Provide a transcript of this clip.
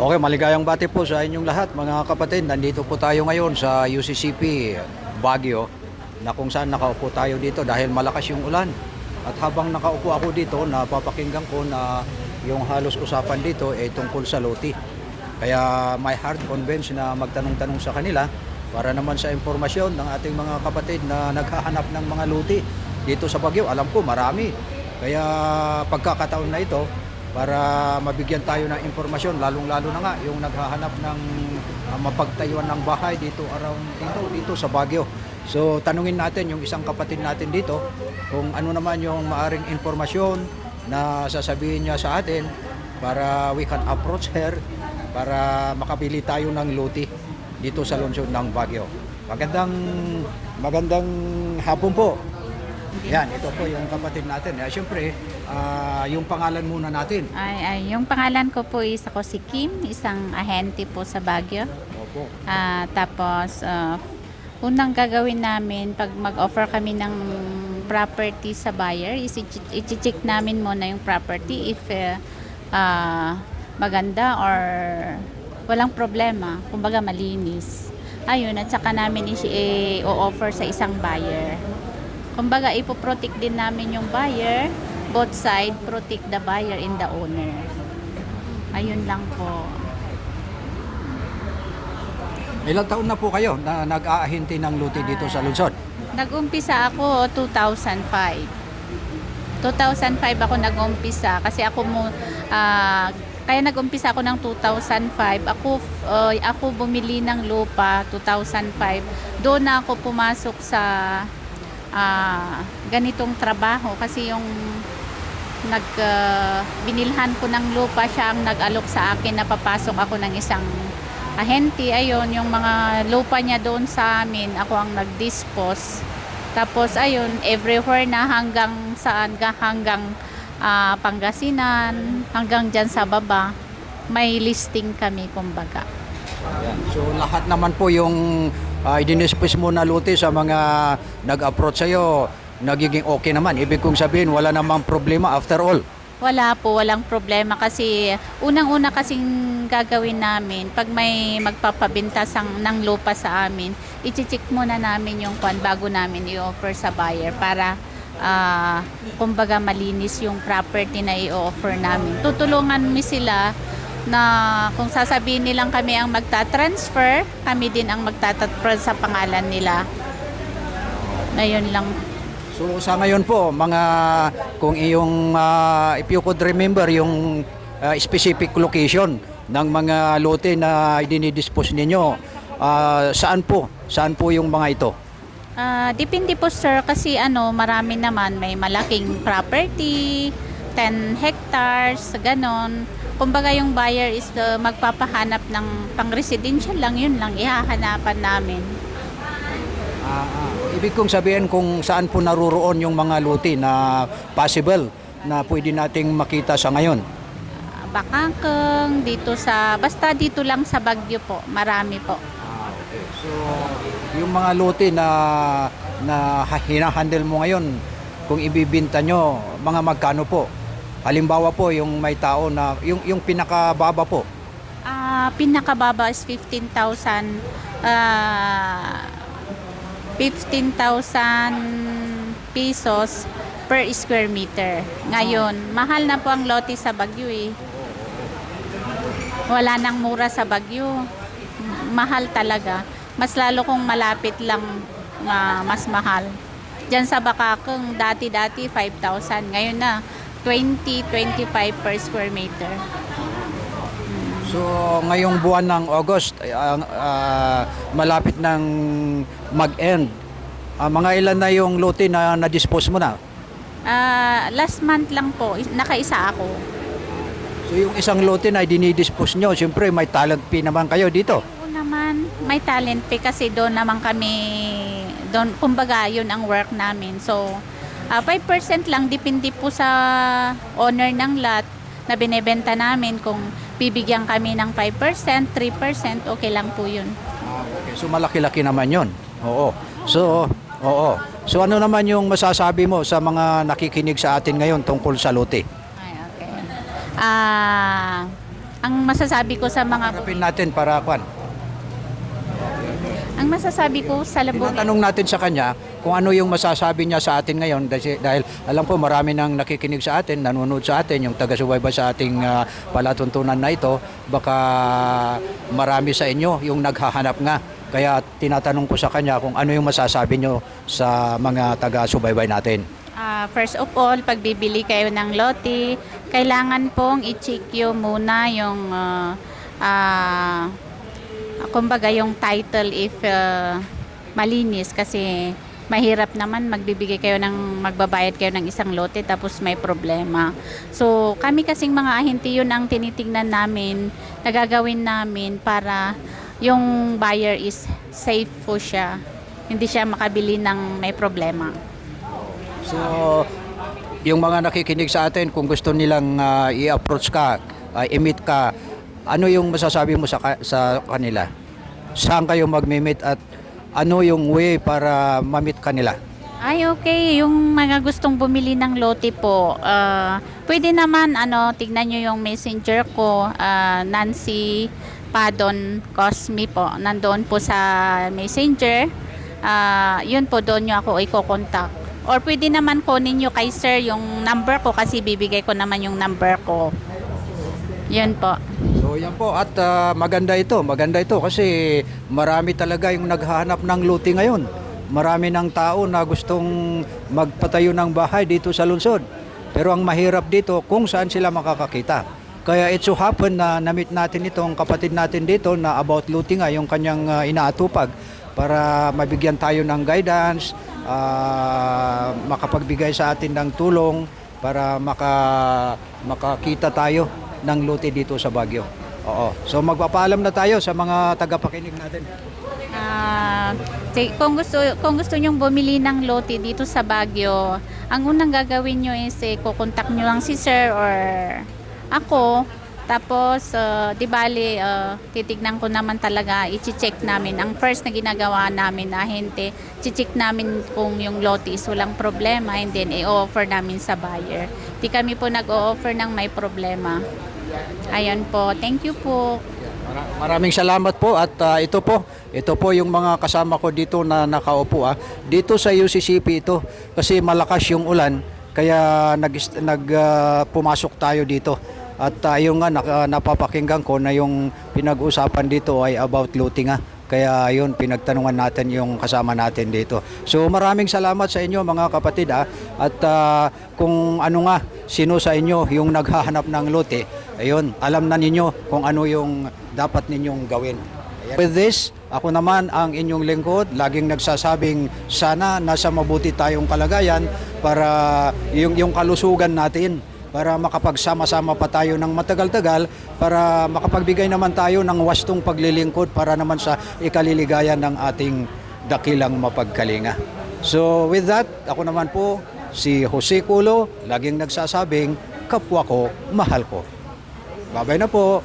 Okay, maligayang bati po sa inyong lahat mga kapatid. Nandito po tayo ngayon sa UCCP Baguio na kung saan nakaupo tayo dito dahil malakas yung ulan. At habang nakaupo ako dito, napapakinggan ko na yung halos usapan dito ay tungkol sa lote. Kaya my heart convinced na magtanong-tanong sa kanila para naman sa impormasyon ng ating mga kapatid na naghahanap ng mga lote dito sa Baguio. Alam ko marami. Kaya pagkakataon na ito, para mabigyan tayo ng impormasyon, lalong-lalo na nga yung naghahanap ng mapagtayuan ng bahay dito dito sa Baguio. So tanungin natin yung isang kapatid natin dito kung ano naman yung maaring impormasyon na sasabihin niya sa atin para we can approach her para makabili tayo ng lote dito sa lungsod ng Baguio. Magandang hapon po. Yan, ito po yung kapatid natin. Siyempre, yung pangalan muna natin. Yung pangalan ko po is ako si Kim, isang ahente po sa Baguio. Opo. Tapos, unang gagawin namin pag mag-offer kami ng property sa buyer, i-check namin muna yung property if maganda or walang problema, kumbaga malinis. Ayun, at saka namin i-offer sa isang buyer. Kumbaga, ipoprotect din namin yung buyer, both side, protect the buyer and the owner. Ayun lang po. Ilang taon na po kayo na nag-aahinti ng lote dito sa lungsod? Nag-umpisa ako 2005. 2005 ako nag-umpisa kasi kaya nag-umpisa ako ng 2005. Ako bumili ng lupa 2005. Doon na ako pumasok sa ganitong trabaho kasi yung binilhan ko ng lupa, siya ang nag-alok sa akin na papasok ako ng isang ahente. Ayun, yung mga lupa niya doon sa amin, ako ang nag-dispose. Tapos ayun, everywhere na hanggang saan, hanggang Pangasinan, hanggang dyan sa baba, may listing kami kumbaga. Ayan. So lahat naman po yung idinispose mo na lote sa mga nag-approach sa'yo, nagiging okay naman. Ibig kong sabihin, wala namang problema after all. Wala po, walang problema kasi unang-una kasing gagawin namin, pag may magpapabenta ng lupa sa amin, i-check muna namin yung kwan bago namin i-offer sa buyer para kumbaga malinis yung property na i-offer namin. Tutulungan mo sila na kung sasabihin nilang kami ang magta-transfer, kami din ang magta-transfer sa pangalan nila. Ngayon lang. So sa ngayon po, kung if you could remember yung specific location ng mga lote na idinidispose ninyo, saan po yung mga ito? Depende po sir kasi marami naman, may malaking property, 10 hectares, ganon. Kumbaga yung buyer is magpapahanap ng pang-residential lang, yun lang ihahanapan namin. Ibig kong sabihin kung saan po naruroon yung mga lote na possible na pwede nating makita sa ngayon. Bakangkeng, basta dito lang sa Baguio po, marami po. Okay. So, yung mga lote na hinahandle mo ngayon, kung ibibinta nyo, mga magkano po? Halimbawa po, yung may tao na, yung pinakababa po. Pinakababa is 15,000 pesos per square meter. Ngayon, mahal na po ang lote sa Baguio eh. Wala nang mura sa Baguio. Mahal talaga. Mas lalo kung malapit lang mas mahal. Diyan sa Bakakeng, dati 5,000. Ngayon na 20-25 per square meter. So, ngayong buwan ng August, malapit ng mag-end. Mga ilan na yung lote na na-dispose mo na? Last month lang po, nakaisa ako. So, yung isang lote na dinidispose nyo, siyempre may talent fee naman kayo dito. Oo naman, may talent fee kasi doon naman kami, kumbaga yun ang work namin. So, 5% lang, depende po sa owner ng lot na binebenta namin. Kung bibigyan kami ng 5%, 3%, okay lang po yun. Okay. So malaki-laki naman yun. Oo. So ano naman yung masasabi mo sa mga nakikinig sa atin ngayon tungkol sa lote? Okay. Ang masasabi ko sa mga Harapin natin para kwan. ang masasabi ko sa labunin. Tinatanong natin sa kanya kung ano yung masasabi niya sa atin ngayon dahil alam ko marami nang nakikinig sa atin, nanonood sa atin, yung taga-subaybay sa ating palatuntunan na ito, baka marami sa inyo yung naghahanap nga. Kaya tinatanong ko sa kanya kung ano yung masasabi nyo sa mga taga-subaybay natin. First of all, pag bibili kayo ng lote, kailangan pong i-check muna yung kumbaga yung title if malinis, kasi mahirap naman magbibigay kayo magbabayad kayo ng isang lote tapos may problema. So kami kasing mga ahente, yun ang tinitingnan namin, nagagawin namin para yung buyer is safe po siya, hindi siya makabili ng may problema. So, yung mga nakikinig sa atin, kung gusto nilang i-approach ka, i-meet ka, ano yung masasabi mo sa kanila? Saan kayo mag-meet at ano yung way para ma-meet kanila? Ay, okay. Yung mga gustong bumili ng lote po, pwede naman, tignan nyo yung messenger ko, Nancy Padon Cosme po. Nandoon po sa messenger. Yun po, doon nyo ako i-contact. Or pwede naman kunin nyo kay sir yung number ko, kasi bibigay ko naman yung number ko. Yun po. So yan po, at maganda ito kasi marami talaga yung naghahanap ng lote ngayon. Marami ng tao na gustong magpatayo ng bahay dito sa lungsod. Pero ang mahirap dito kung saan sila makakakita. Kaya it so happen na na-meet natin itong kapatid natin dito na about lote nga yung kanyang inaatupag, para mabigyan tayo ng guidance, makapagbigay sa atin ng tulong para makakita tayo ng lote dito sa Baguio. Oo. So magpapaalam na tayo sa mga tagapakinig natin. Kung gusto nyong bumili ng lote dito sa Baguio, ang unang gagawin nyo is kukontak nyo lang si sir or ako. Tapos, di bali, titignan ko naman talaga, i-check namin. Ang first na ginagawa namin na ahente, i-check namin kung yung lote is walang problema, and then i-offer namin sa buyer. Di kami po nag-o-offer ng may problema. Ayan po. Thank you po. Maraming salamat po, at ito po yung mga kasama ko dito na nakaupo. Dito sa UCCP ito, kasi malakas yung ulan, kaya pumasok tayo dito. At yung nga napapakinggan ko na yung pinag-usapan dito ay about lote nga. Kaya yun, pinagtanungan natin yung kasama natin dito. So maraming salamat sa inyo mga kapatid. At kung ano nga, sino sa inyo yung naghahanap ng lote, ayun, alam na ninyo kung ano yung dapat ninyong gawin. Ayan. With this, ako naman ang inyong lingkod, laging nagsasabing sana nasa mabuti tayong kalagayan para yung kalusugan natin, para makapagsama-sama pa tayo ng matagal-tagal, para makapagbigay naman tayo ng wastong paglilingkod para naman sa ikaliligayan ng ating dakilang mapagkalinga. So with that, ako naman po, si Jose Culo, laging nagsasabing, kapwa ko, mahal ko. Babay na po.